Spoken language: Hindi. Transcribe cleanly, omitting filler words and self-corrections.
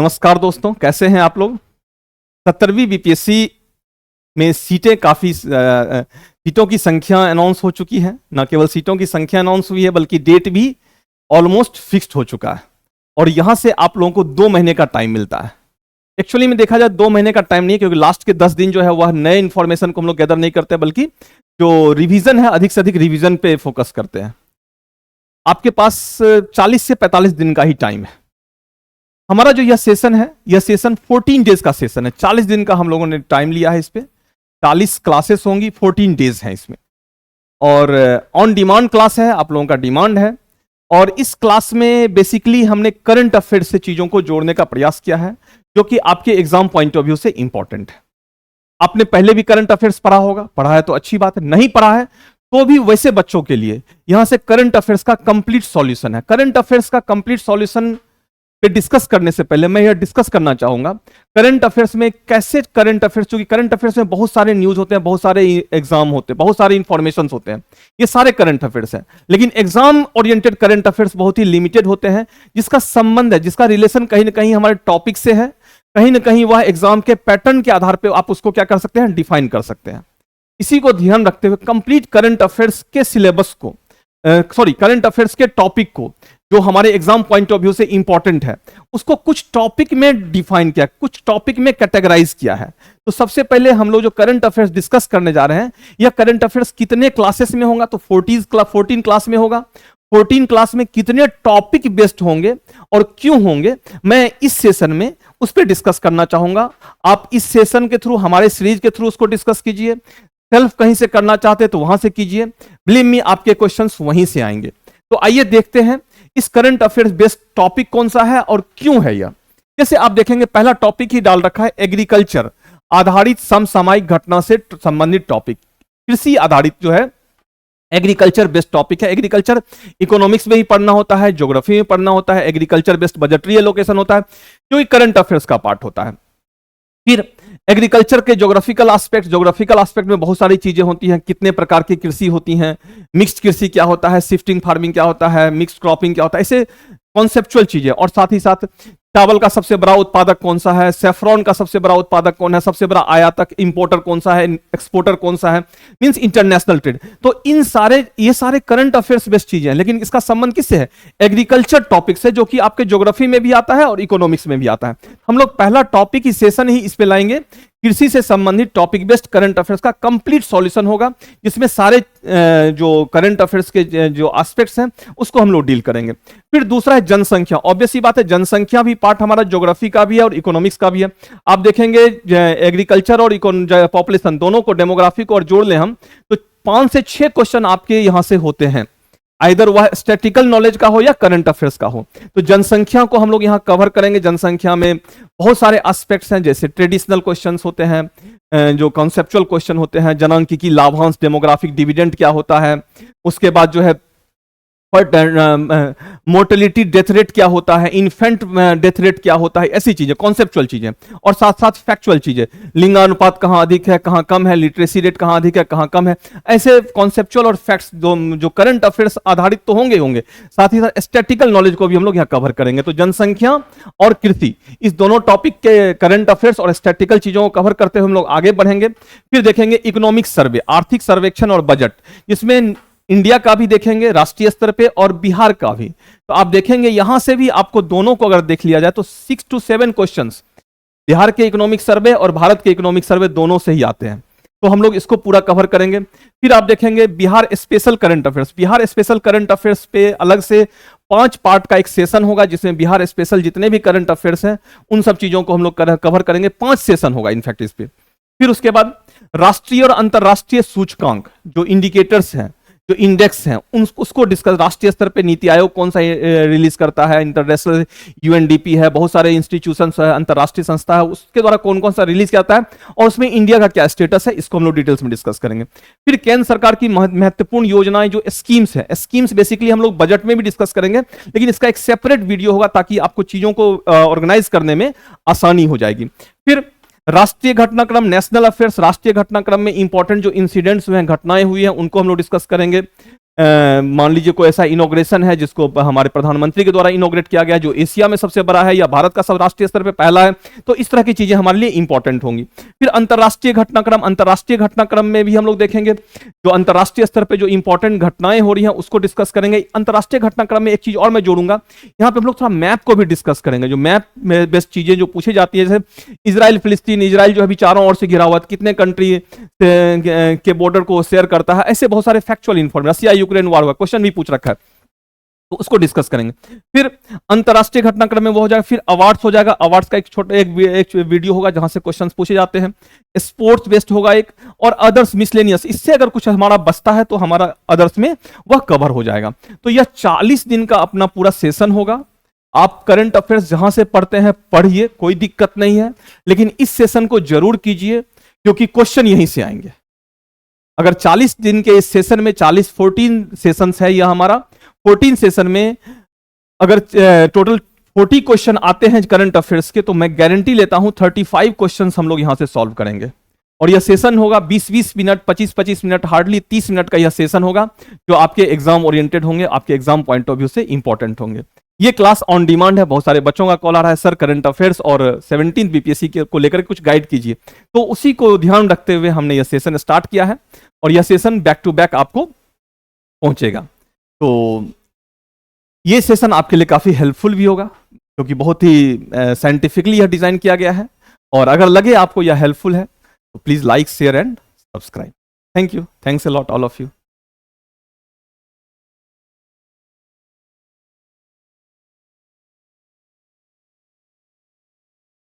नमस्कार दोस्तों, कैसे हैं आप लोग। 70वीं बीपीएससी में सीटें काफ़ी सीटों की संख्या अनाउंस हो चुकी है। न केवल सीटों की संख्या अनाउंस हुई है बल्कि डेट भी ऑलमोस्ट फिक्स्ड हो चुका है। और यहां से आप लोगों को 2 महीने का टाइम मिलता है। एक्चुअली में देखा जाए 2 महीने का टाइम नहीं है, क्योंकि लास्ट के 10 दिन जो है वह नए इंफॉर्मेशन को हम लोग गैदर नहीं करते, बल्कि जो रिवीजन है अधिक से अधिक रिवीजन पे फोकस करते हैं। आपके पास 40 से 45 दिन का ही टाइम है। हमारा जो यह सेशन है, यह सेशन 14 डेज का सेशन है। 40 दिन का हम लोगों ने टाइम लिया है इस पे। 40 क्लासेस होंगी, 14 डेज हैं इसमें। और ऑन डिमांड क्लास है, आप लोगों का डिमांड है। और इस क्लास में बेसिकली हमने करंट अफेयर से चीजों को जोड़ने का प्रयास किया है, जो कि आपके एग्जाम पॉइंट ऑफ व्यू से इंपॉर्टेंट है। आपने पहले भी करंट अफेयर्स पढ़ा होगा, पढ़ा है तो अच्छी बात है, नहीं पढ़ा है तो भी वैसे बच्चों के लिए यहां से करंट अफेयर्स का कंप्लीट सॉल्यूशन है। करंट अफेयर्स का कंप्लीट सॉल्यूशन पे डिस्कस करने से पहले मैं यह डिस्कस करना चाहूंगा करंट अफेयर्स में कैसे करंट अफेयर्स, क्योंकि करंट अफेयर्स में बहुत सारे न्यूज होते हैं, बहुत सारे एग्जाम होते हैं, बहुत सारे इंफॉर्मेशन होते हैं। ये सारे करंट अफेयर्स हैं, लेकिन एग्जाम ओरिएंटेड करंट अफेयर्स बहुत ही लिमिटेड होते हैं, जिसका संबंध है, जिसका रिलेशन कहीं ना कहीं हमारे टॉपिक से है, कहीं ना कहीं वह एग्जाम के पैटर्न के आधार पर आप उसको क्या कर सकते हैं, डिफाइन कर सकते हैं। इसी को ध्यान रखते हुए कंप्लीट करंट अफेयर्स के सिलेबस को, करंट अफेयर्स के टॉपिक को, जो हमारे एग्जाम पॉइंट ऑफ व्यू से इंपॉर्टेंट है, उसको कुछ टॉपिक में डिफाइन किया, कुछ टॉपिक में कैटेगराइज किया है। तो सबसे पहले हम लोग जो करंट अफेयर्स डिस्कस करने जा रहे हैं, यह करंट अफेयर्स कितने क्लासेस में होगा, तो 14 क्लास में होगा। 14 क्लास में कितने टॉपिक बेस्ड होंगे और क्यों होंगे, मैं इस सेशन में उस पर डिस्कस करना चाहूंगा। आप इस सेशन के थ्रू, हमारे सीरीज के थ्रू उसको डिस्कस कीजिए। सेल्फ कहीं से करना चाहते तो वहां से कीजिए, बिलीव मी आपके क्वेश्चंस वहीं से आएंगे। तो आइए देखते हैं इस करंट अफेयर्स बेस्ड टॉपिक कौन सा है और क्यों है यह। जैसे आप देखेंगे पहला टॉपिक ही डाल रखा है, एग्रीकल्चर आधारित समसामयिक घटना से संबंधित टॉपिक। कृषि आधारित जो है एग्रीकल्चर बेस्ड टॉपिक है। एग्रीकल्चर इकोनॉमिक्स में ही पढ़ना होता है, ज्योग्राफी में पढ़ना होता है। एग्रीकल्चर बेस्ड बजटरी एलोकेशन होता है, जो कि करंट अफेयर्स का पार्ट होता है। फिर एग्रीकल्चर के ज्योग्राफिकल एस्पेक्ट में बहुत सारी चीजें होती हैं। कितने प्रकार की कृषि होती हैं, मिक्स्ड कृषि क्या होता है, शिफ्टिंग फार्मिंग क्या होता है, मिक्स्ड क्रॉपिंग क्या होता है, ऐसे कॉन्सेप्चुअल चीजें। और साथ ही साथ चावल का सबसे बड़ा उत्पादक कौन सा है, सेफ्रॉन का सबसे बड़ा उत्पादक कौन है, सबसे बड़ा आयातक इंपोर्टर कौन सा है, एक्सपोर्टर कौन सा है, मींस इंटरनेशनल ट्रेड। तो ये सारे करंट अफेयर्स बेस्ड चीजें हैं, लेकिन इसका संबंध किससे है, एग्रीकल्चर टॉपिक से, जो कि आपके ज्योग्राफी में भी आता है और इकोनॉमिक्स में भी आता है। हम लोग पहला टॉपिक ही सेशन ही इस पे लाएंगे, कृषि से संबंधित टॉपिक बेस्ड करंट अफेयर्स का कंप्लीट सॉल्यूशन होगा, जिसमें सारे जो करंट अफेयर्स के जो एस्पेक्ट्स हैं उसको हम लोग डील करेंगे। फिर दूसरा है जनसंख्या। ऑब्वियस ही बात है, जनसंख्या भी पार्ट हमारा ज्योग्राफी का भी है और इकोनॉमिक्स का भी है। आप देखेंगे एग्रीकल्चर और पॉपुलेशन दोनों को, डेमोग्राफी को और जोड़ लें हम, तो 5 से 6 क्वेश्चन आपके यहां से होते हैं, आइदर वह स्टैटिकल नॉलेज का हो या करंट अफेयर्स का हो। तो जनसंख्या को हम लोग यहां कवर करेंगे। जनसंख्या में बहुत सारे एस्पेक्ट्स हैं, जैसे ट्रेडिशनल क्वेश्चंस होते हैं, जो कॉन्सेप्चुअल क्वेश्चन होते हैं, जनांकिकी लाभांश, डेमोग्राफिक डिविडेंड क्या होता है, उसके बाद जो है मोर्टेलिटी डेथ रेट क्या होता है, इन्फेंट डेथ रेट क्या होता है, ऐसी चीजें, कॉन्सेप्चुअल चीजें। और साथ साथ फैक्चुअल चीजें, लिंगानुपात कहां अधिक है कहां कम है, लिटरेसी रेट कहां अधिक है कहां कम है, ऐसे कॉन्सेप्चुअल और फैक्ट्स जो करंट अफेयर्स आधारित तो होंगे, साथ ही साथ स्टैटिकल नॉलेज को भी हम लोग यहां कवर करेंगे। तो जनसंख्या और कृषि, इस दोनों टॉपिक के करंट अफेयर्स और स्टैटिकल चीजों को कवर करते हुए हम लोग आगे बढ़ेंगे। फिर देखेंगे इकोनॉमिक सर्वे, आर्थिक सर्वेक्षण और बजट, जिसमें इंडिया का भी देखेंगे राष्ट्रीय स्तर पे और बिहार का भी। तो आप देखेंगे यहां से भी आपको दोनों को अगर देख लिया जाए तो 6 to 7 क्वेश्चंस बिहार के इकोनॉमिक सर्वे और भारत के इकोनॉमिक सर्वे दोनों से ही आते हैं। तो हम लोग इसको पूरा कवर करेंगे। फिर आप देखेंगे Bihar special current affairs. Bihar special current affairs पे अलग से 5 पार्ट का एक सेशन होगा, जिसमें बिहार स्पेशल जितने भी करंट अफेयर्स हैं उन सब चीजों को हम लोग कवर करेंगे। 5 सेशन होगा इनफैक्ट इस पे। फिर उसके बाद राष्ट्रीय और अंतरराष्ट्रीय सूचकांक, जो इंडिकेटर्स हैं, जो इंडेक्स हैं, उसको डिस्कस, राष्ट्रीय स्तर पे नीति आयोग कौन सा रिलीज करता है, इंटरनेशनल यूएनडीपी है, बहुत सारे इंस्टीट्यूशंस है, अंतरराष्ट्रीय संस्था है, उसके द्वारा कौन कौन सा रिलीज करता है और उसमें इंडिया का क्या स्टेटस है, इसको हम लोग डिटेल्स में डिस्कस करेंगे। फिर केंद्र सरकार की महत्वपूर्ण योजनाएं, जो स्कीम्स है, स्कीम्स बेसिकली हम लोग बजट में भी डिस्कस करेंगे, लेकिन इसका एक सेपरेट वीडियो होगा ताकि आपको चीजों को ऑर्गेनाइज करने में आसानी हो जाएगी। फिर राष्ट्रीय घटनाक्रम, नेशनल अफेयर्स, राष्ट्रीय घटनाक्रम में इंपॉर्टेंट जो इंसिडेंट्स हुए हैं, घटनाएं हुई हैं, उनको हम लोग डिस्कस करेंगे। मान लीजिए कोई ऐसा इनॉग्रेशन है जिसको हमारे प्रधानमंत्री के द्वारा इनॉग्रेट किया गया, जो एशिया में सबसे बड़ा है या भारत का सब राष्ट्रीय स्तर पे पहला है, तो इस तरह की चीजें हमारे लिए इंपॉर्टेंट होंगी। फिर अंतरराष्ट्रीय घटनाक्रम, अंतरराष्ट्रीय घटनाक्रम में भी हम लोग देखेंगे जो अंतरराष्ट्रीय स्तर पे जो इंपॉर्टेंट घटनाएं हो रही हैं उसको डिस्कस करेंगे। अंतरराष्ट्रीय घटनाक्रम में एक चीज और मैं जोड़ूंगा, यहाँ पे हम लोग थोड़ा मैप को भी डिस्कस करेंगे, जो मैप में बेस्ट चीजें जो पूछी जाती है, जैसे इजराइल फिलिस्तीन, इजराइल जो अभी चारों ओर से घिरा हुआ है, कितने कंट्री के बॉर्डर को शेयर करता है, ऐसे बहुत सारे factual information, Russia Ukraine war हुआ, क्वेश्चन भी पूछ रखा है, तो उसको डिस्कस करेंगे। फिर अंतरराष्ट्रीय घटनाक्रम में वो हो जाएगा। फिर अवार्ड्स हो जाएगा, अवार्ड्स का एक छोटा एक वीडियो होगा जहां से क्वेश्चंस पूछे जाते हैं। स्पोर्ट्स बेस्ड होगा एक, और अदर्स मिसलेनियस, इससे अगर कुछ हमारा बचता है तो हमारा अदर्स में वह कवर हो जाएगा। तो यह 40 दिन का अपना पूरा सेशन होगा। आप करंट अफेयर्स जहां से पढ़ते हैं पढ़िए, कोई दिक्कत नहीं है, लेकिन इस सेशन को जरूर कीजिए क्योंकि क्वेश्चन यहीं से आएंगे। अगर 40 दिन के इस सेशन में 14 सेशंस है, यह हमारा 14 सेशन में अगर टोटल 40 क्वेश्चन आते हैं करंट अफेयर्स के, तो मैं गारंटी लेता हूं 35 क्वेश्चंस हम लोग यहां से सॉल्व करेंगे। और यह सेशन होगा 20-20 मिनट, 25-25 मिनट, हार्डली 30 मिनट का यह सेशन होगा, जो आपके एग्जाम ओरिएंटेड होंगे, आपके एग्जाम पॉइंट ऑफ व्यू से इंपॉर्टेंट होंगे। ये क्लास ऑन डिमांड है। बहुत सारे बच्चों का कॉल आ रहा है, सर करंट अफेयर्स और 17th बीपीएससी को लेकर कुछ गाइड कीजिए, तो उसी को ध्यान रखते हुए हमने यह सेशन स्टार्ट किया है, और यह सेशन बैक टू बैक आपको पहुंचेगा। तो ये सेशन आपके लिए काफी हेल्पफुल भी होगा क्योंकि बहुत ही साइंटिफिकली यह डिजाइन किया गया है। और अगर लगे आपको यह हेल्पफुल है तो please like, share and subscribe. Thank you, thanks a lot all of you.